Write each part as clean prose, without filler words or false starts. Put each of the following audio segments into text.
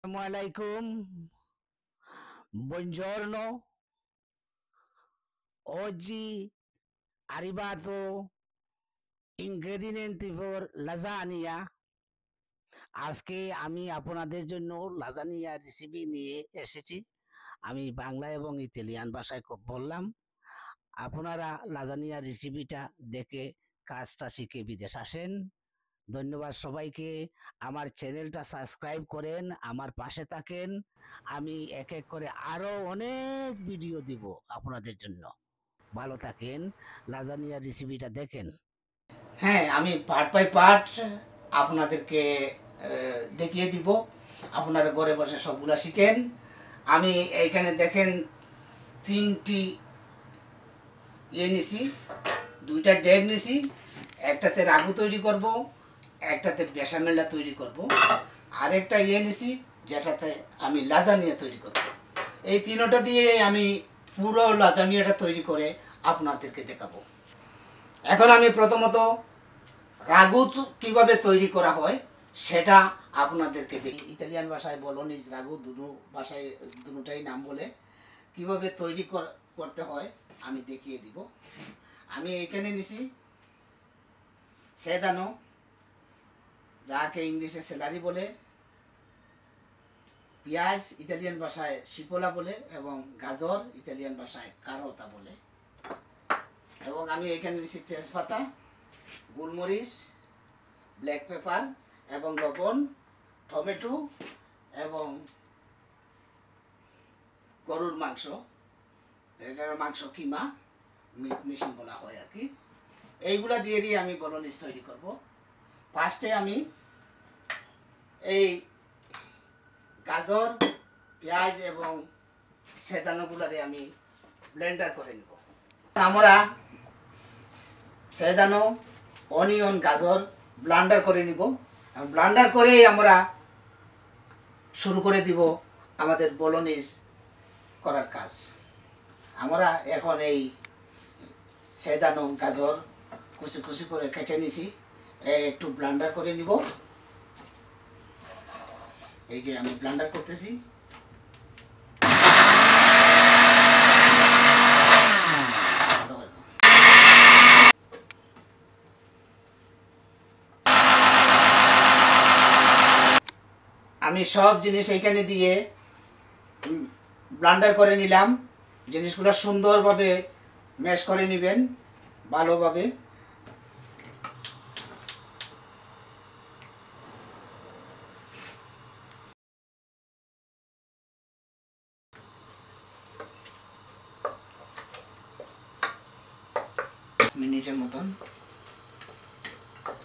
Assalamualaikum, buongiorno, oggi arrivato ingredienti for lasagna। আজকে আমি আপনাদের জন্য লাজানিয়া রেসিপি নিয়ে এসেছি। আমি বাংলা এবং ইতালিয়ান ভাষায় বললাম। আপনারা লাজানিয়া রেসিপিটা দেখে কাজটা শিখে বিদেশ আসেন। ধন্যবাদ সবাইকে। আমার চ্যানেলটা সাবস্ক্রাইব করেন, আমার পাশে থাকেন। আমি এক এক করে আরো অনেক ভিডিও দিব আপনাদের জন্য। ভালো থাকেন, লাজানিয়া রেসিপিটা দেখেন। হ্যাঁ, আমি পার্ট বাই পার্ট আপনাদেরকে দেখিয়ে দিব। আপনারা ঘরে বসে সবগুলা শিখেন। আমি এইখানে দেখেন 3টি নিছি, 2টা ডেগ নিছি। একটাতে রাগু তৈরি করব, একটাতে বেসামেলা তৈরি করব, আরেকটা নিছি যেটাতে আমি লাজানিয়া তৈরি করব। এই তিনটা দিয়ে আমি পুরো লাজানিয়াটা তৈরি করে আপনাদেরকে দেখাবো। এখন আমি প্রথমত রাগু কিভাবে তৈরি করা হয় সেটা আপনাদেরকে দেখি। ইতালিয়ান ভাষায় বলোনিজ রাগু, ভাষায় দুটাই নাম বলে। কিভাবে তৈরি করতে হয় আমি দেখিয়ে দিব। আমি এখানে নিছি সেদানো, যাকে ইংলিশে সেলারি বলে, পেঁয়াজ ইতালিয়ান ভাষায় শিপোলা বলে, এবং গাজর ইতালিয়ান ভাষায় কারোতা বলে। এবং আমি এখানে নিছি তেজপাতা, গোলমরিচ, ব্ল্যাক পেপার এবং লবণ, টমেটো এবং গরুর মাংস। এটার মাংস কিমা, মিট মেশিন বলা হয় আর কি। এইগুলা দিয়েই আমি বলোনিজ তৈরি করব। ফার্স্টে আমি এই গাজর, পেঁয়াজ এবং সেদানোগুলারে আমি ব্লেন্ডার করে নেব। আমরা সেদানো, অনিয়ন, গাজর ব্লেন্ডার করে নিব। ব্লেন্ডার করেই আমরা শুরু করে দিব আমাদের বলোনিজ করার কাজ। আমরা এখন এই সেদানো, গাজর কুচি কুচি করে কেটে নিছি, একটু ব্লেন্ডার করে নিব। এই যে আমি ব্লেন্ডার করতেছি। আমি সব জিনিস এইখানে দিয়ে ব্লেন্ডার করে নিলাম। জিনিসগুলো সুন্দরভাবে ম্যাশ করে নেবেন ভালোভাবে। মিনিটের মতন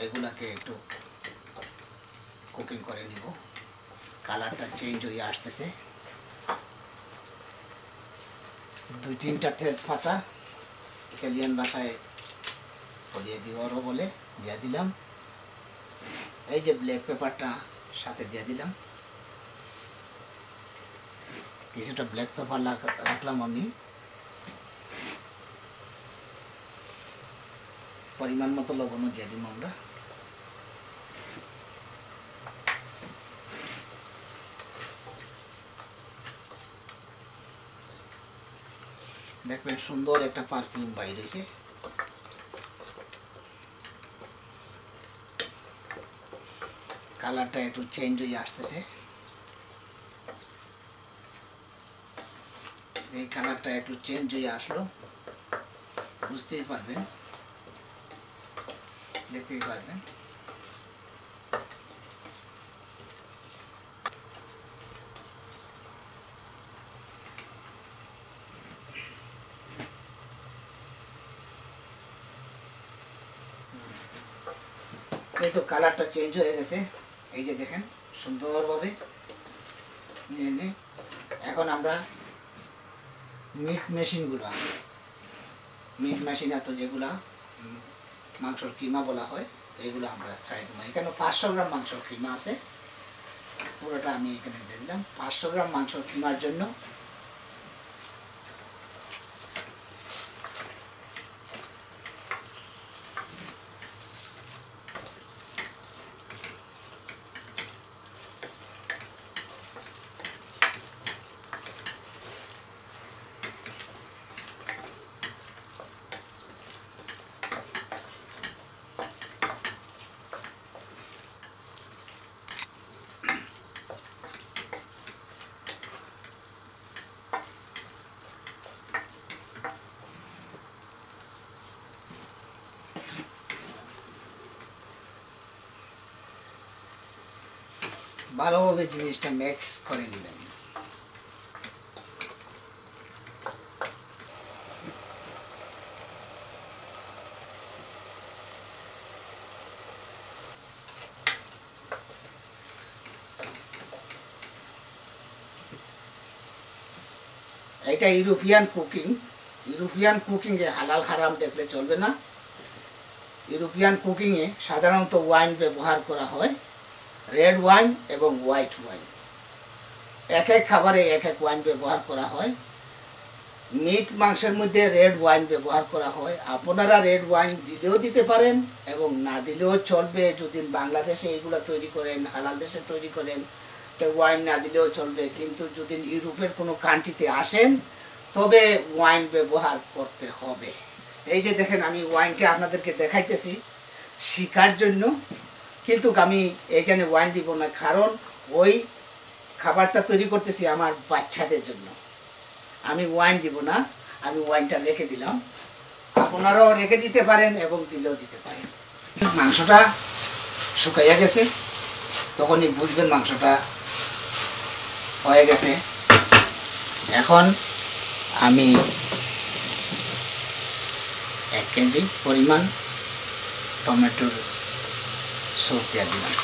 এগুলাকে একটু কুকিং করে নিব। কালারটা চেঞ্জ হয়ে আসতেছে। 2-3টা তেজপাতা, ইতালিয়ান ভাষায় বলিয়ে দিওয়ারও বলে, দিয়ে দিলাম। এই যে ব্ল্যাক পেপারটা সাথে দিয়ে দিলাম। কিছুটা ব্ল্যাক পেপার রাখলাম আমি। পরিমাণ মতো লবণও দিয়ে দিব আমরা। দেখবেন সুন্দর একটা পারফিউম বাইর হয়েছে। কালারটা একটু চেঞ্জ হয়ে আসতেছে। এই কালারটা একটু চেঞ্জ হয়ে আসলো, বুঝতেই পারবেন, দেখতেই পারবেন। এই তো কালারটা চেঞ্জ হয়ে গেছে। এই যে দেখেন সুন্দরভাবে। এখন আমরা মিট মেশিন এত যেগুলা মাংসর কিমা বলা হয়, এইগুলো আমরা ছাড়িয়ে দেবো। এখানে 500 গ্রাম মাংসর কিমা আছে, পুরোটা আমি এখানে দিয়ে দিলাম। 500 গ্রাম মাংসর কিমার জন্য ভালোভাবে জিনিসটা মিক্স করে নেবেন। এটা ইউরোপিয়ান কুকিং। ইউরোপিয়ান কুকিংয়ে হালাল হারাম দেখলে চলবে না। ইউরোপিয়ান কুকিংয়ে সাধারণত ওয়াইন ব্যবহার করা হয়, রেড ওয়াইন এবং হোয়াইট ওয়াইন। এক এক খাবারে এক এক ওয়াইন ব্যবহার করা হয়। মিট মাংসের মধ্যে রেড ওয়াইন ব্যবহার করা হয়। আপনারা রেড ওয়াইন দিলেও দিতে পারেন এবং না দিলেও চলবে। যদি বাংলাদেশে এইগুলো তৈরি করেন, হালাল দেশে তৈরি করেন, তো ওয়াইন না দিলেও চলবে। কিন্তু যদি ইউরোপের কোনো কান্ট্রিতে আসেন তবে ওয়াইন ব্যবহার করতে হবে। এই যে দেখেন, আমি ওয়াইনটা আপনাদেরকে দেখাইতেছি শিখার জন্য, কিন্তু আমি এখানে ওয়াইন দিব না, কারণ ওই খাবারটা তৈরি করতেছি আমার বাচ্চাদের জন্য। আমি ওয়াইন দিব না, আমি ওয়াইনটা রেখে দিলাম। আপনারাও রেখে দিতে পারেন এবং দিলেও দিতে পারেন। মাংসটা শুকাইয়া গেছে, তখনই বুঝবেন মাংসটা হয়ে গেছে। এখন আমি 1 কেজি পরিমাণ টমেটোর সস দিয়ে দিলাম।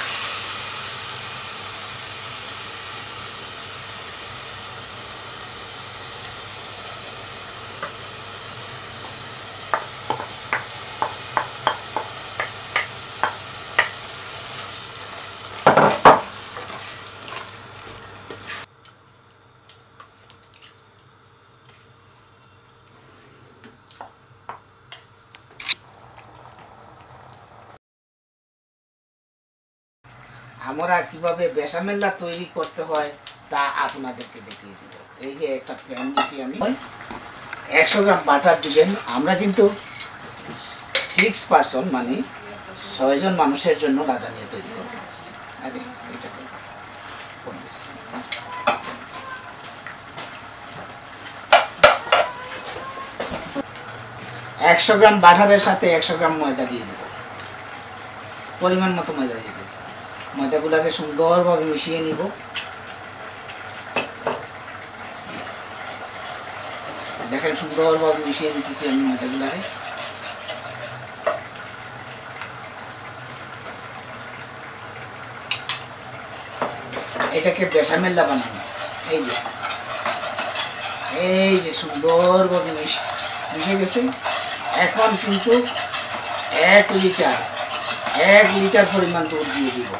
আমরা কিভাবে বেসামেল্লা তৈরি করতে হয় তা আপনাদেরকে দেখিয়ে দিব। এই যে একটা প্যান দিয়েছি আমি, 100 গ্রাম বাটার দিবেন। আমরা কিন্তু 6 পার্সন মানে 6 জন মানুষের জন্য লাজানিয়া তৈরি করব। আরে এটা 100 গ্রাম বাটারের সাথে 100 গ্রাম ময়দা দিয়ে দেব। পরিমাণ মতো ময়দা দিয়ে দেব। ময়দাগুলোকে সুন্দরভাবে মিশিয়ে নিব। দেখেন সুন্দরভাবে মিশিয়ে দিতেছি আমি ময়দাগুলোকে। এটাকে বেসামেল্লা বানানো। এই যে সুন্দরভাবে মিশে গেছে। এখন কিন্তু 1 লিটার পরিমাণ দুধ দিয়ে দিব।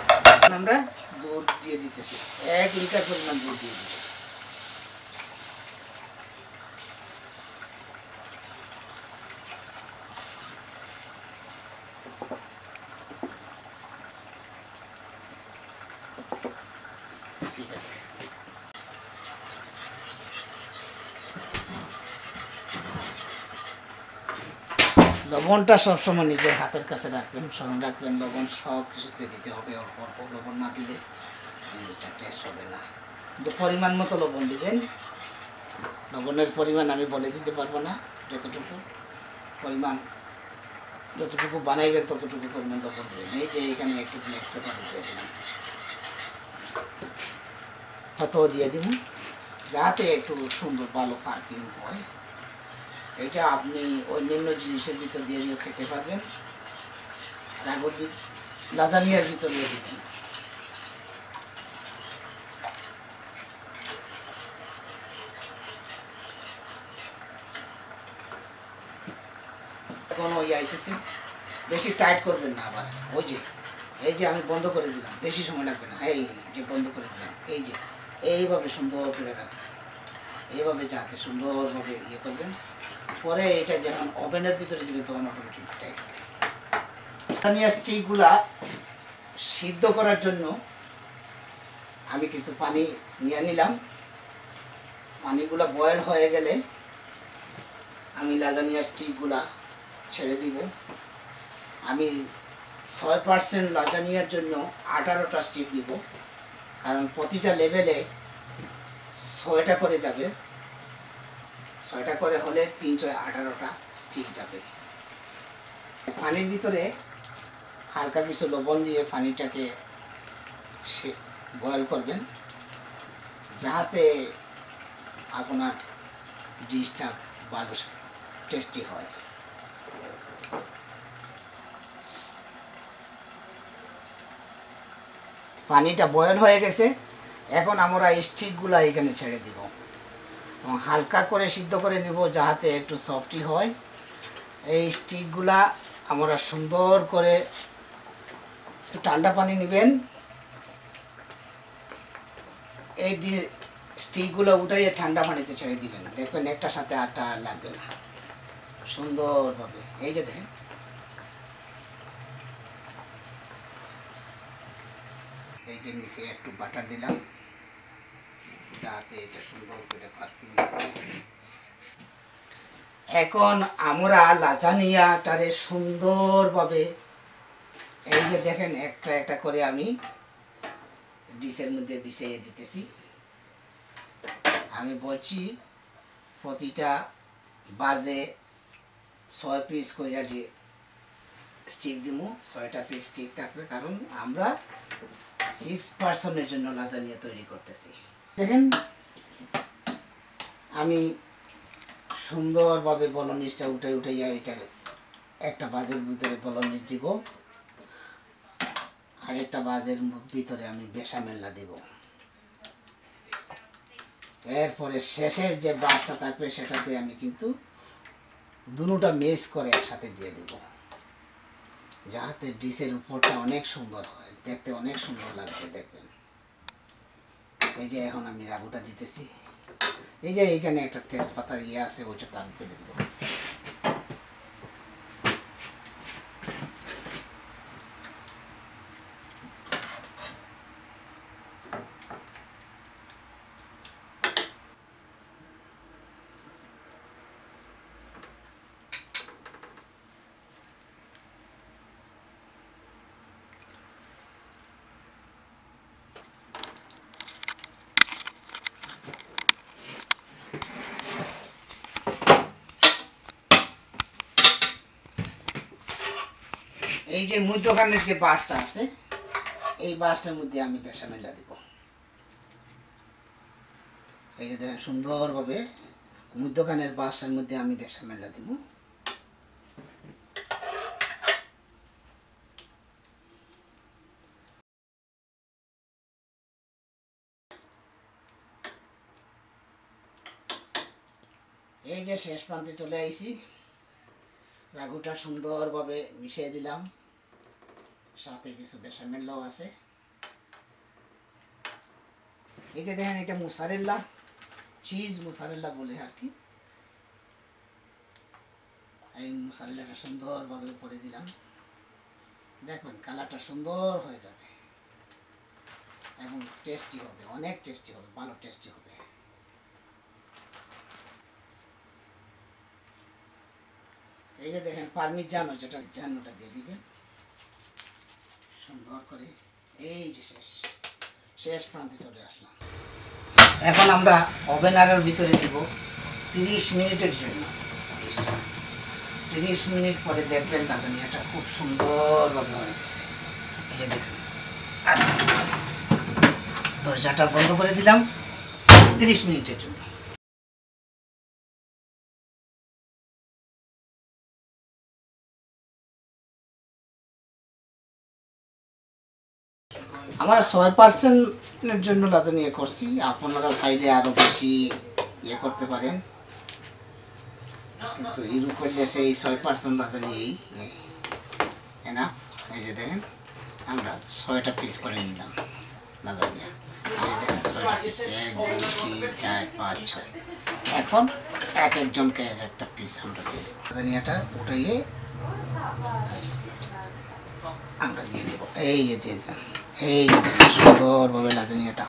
আমরা দুধ দিয়ে দিতেছি, 1 লিটার পরিমাণ দুধ দিয়ে দিব। ঠিক আছে, লবণটা সবসময় নিজের হাতের কাছে রাখবেন, স্মরণ রাখবেন। লবণ সব কিছুতে দিতে হবে, অল্প অল্প। লবণ না দিলে এটা টেস্ট হবে না। কিন্তু পরিমাণ মতো লবণ দিবেন। লবণের পরিমাণ আমি বলে দিতে পারবো না, যতটুকু পরিমাণ, যতটুকু বানাইবেন ততটুকু পরিমাণ লবণ দেবেন। এই যে এখানে একটু এক্সট্রা পানি দিয়ে দিলাম, কত দিয়ে দিব, যাতে একটু সুন্দর ভালো পারফিউম হয়। এটা আপনি অন্যান্য জিনিসের ভিতর দিয়ে দিয়েও খেতে পারবেন, লাজানিয়ার ভিতরেও দিবেন। এখন ওই আইতেছে, বেশি টাইট করবেন না আবার। এই যে আমি বন্ধ করে দিলাম, বেশি সময় লাগবে না। এই যে বন্ধ করে দিলাম, এই যে এইভাবে সুন্দর করে রাখবেন। এইভাবে যাতে সুন্দরভাবে ইয়ে করবেন। পরে এটা যখন ওভেনের ভিতরে দিবেন তখন অটোমেটিক টাইট। লাজানিয়া স্টিকগুলা সিদ্ধ করার জন্য আমি কিছু পানি নিয়ে নিলাম। পানিগুলা বয়েল হয়ে গেলে আমি লাজানিয়া স্টিকগুলা ছেড়ে দিব। আমি 6% লাজানিয়ার জন্য 18টা স্টিক দিব, কারণ প্রতিটা লেভেলে 6টা করে যাবে। 6টা করে হলে 3 6 18টা স্টিক যাবে। পানির ভিতরে হালকা কিছু লবণ দিয়ে পানিটাকে বয়েল করবেন, যাতে আপনার ডিশটা ভালো টেস্টি হয়। পানিটা বয়েল হয়ে গেছে, এখন আমরা স্টিকগুলো এখানে ছেড়ে দিব এবং হালকা করে সিদ্ধ করে নিব, যাতে একটু সফটি হয়। এই স্টিকগুলা আমরা সুন্দর করে একটু ঠান্ডা পানি নেবেন, এই স্টিকগুলো উঠাইয়ে ঠান্ডা পানিতে ছেড়ে দিবেন, দেখবেন একটার সাথে আটটা লাগবে না, সুন্দরভাবে। এই যে দেখেন, এই যে নিচে একটু বাটার দিলাম, যাতে এটা সুন্দর করে পারফিউম। এখন আমরা লাজানিয়াটারে সুন্দরভাবে, এই যে দেখেন, একটা একটা করে আমি ডিশের মধ্যে বিছিয়ে দিতেছি। আমি বলছি প্রতিটা বাজে 6 পিস করে স্টিক দিব, 6টা পিস স্টিক থাকবে, কারণ আমরা 6 পার্সনের জন্য লাজানিয়া তৈরি করতেছি। দেখেন আমি সুন্দরভাবে বলনিসটা উঠে এটা একটা বাজের ভিতরে বলনিস দিব, আর একটা বাজের ভিতরে আমি বেসামেল্লা দিব। এরপরে শেষের যে বাসটা থাকবে সেটাতে আমি কিন্তু দুটোটা মিক্স করে একসাথে দিয়ে দিব, যাতে ডিশের উপরটা অনেক সুন্দর হয়, দেখতে অনেক সুন্দর লাগবে। দেখবেন এই যে এখন আমি রাগুটা দিতেছি, এই যে এইখানে একটা তেজপাতা আছে, ওইটা তার করে দেবো। এই যে মধ্যখানের যে বাসটা আছে, এই বাসটার মধ্যে আমি বেসামেলা দিব। এই যে দেখেন সুন্দরভাবে মধ্যখানের বাসটার মধ্যে আমি বেসামেলা দিব। এই যে শেষ প্রান্তে চলে আইছি, রাগুটা সুন্দরভাবে মিশিয়ে দিলাম, সাথে কিছু বেসামেল্লাও আছে। এই যে দেখেন, এটা মোসারেল্লা, চিজ মোসারেল্লা বলে আর কি। এই মোসারেল্লাটা সুন্দরভাবে উপরে দিলাম, দেখবেন কালারটা সুন্দর হয়ে যাবে এবং টেস্টি হবে, অনেক টেস্টি হবে, ভালো টেস্টি হবে। এই যে দেখেন পারমিজানো, যেটা জানোটা দিয়ে দিবেন সুন্দর করে। এই যে শেষ প্রান্তে চলে আসলাম। এখন আমরা ওভেনারের ভিতরে দিব 30 মিনিটের জন্য। 30 মিনিট পরে দেখবেন লাজানিয়াটা খুব সুন্দরভাবে হয়ে গেছে। এই যে দেখেন, দরজাটা বন্ধ করে দিলাম 30 মিনিটের জন্য। আমরা 6% জন্য লাজানিয়া করছি, আপনারা চাইলে আরও বেশি ইয়ে করতে পারেন, কিন্তু ইউরোপের দেশে এই 6% লাজানিয়াই এনাফ। এই যে দেখেন, আমরা 6টা পিস করে নিলাম লাজানিয়া। এই যে দেখেন 6টা পিস, 1 2 3 4 5 6। এখন এক একজনকে এক একটা পিস আমরা দিই। লাজানিয়াটা উঠাইয়ে আমরা দিয়ে দেবো। এই যে দিয়েছেন, এই সুন্দরভাবে লাজানিয়াটা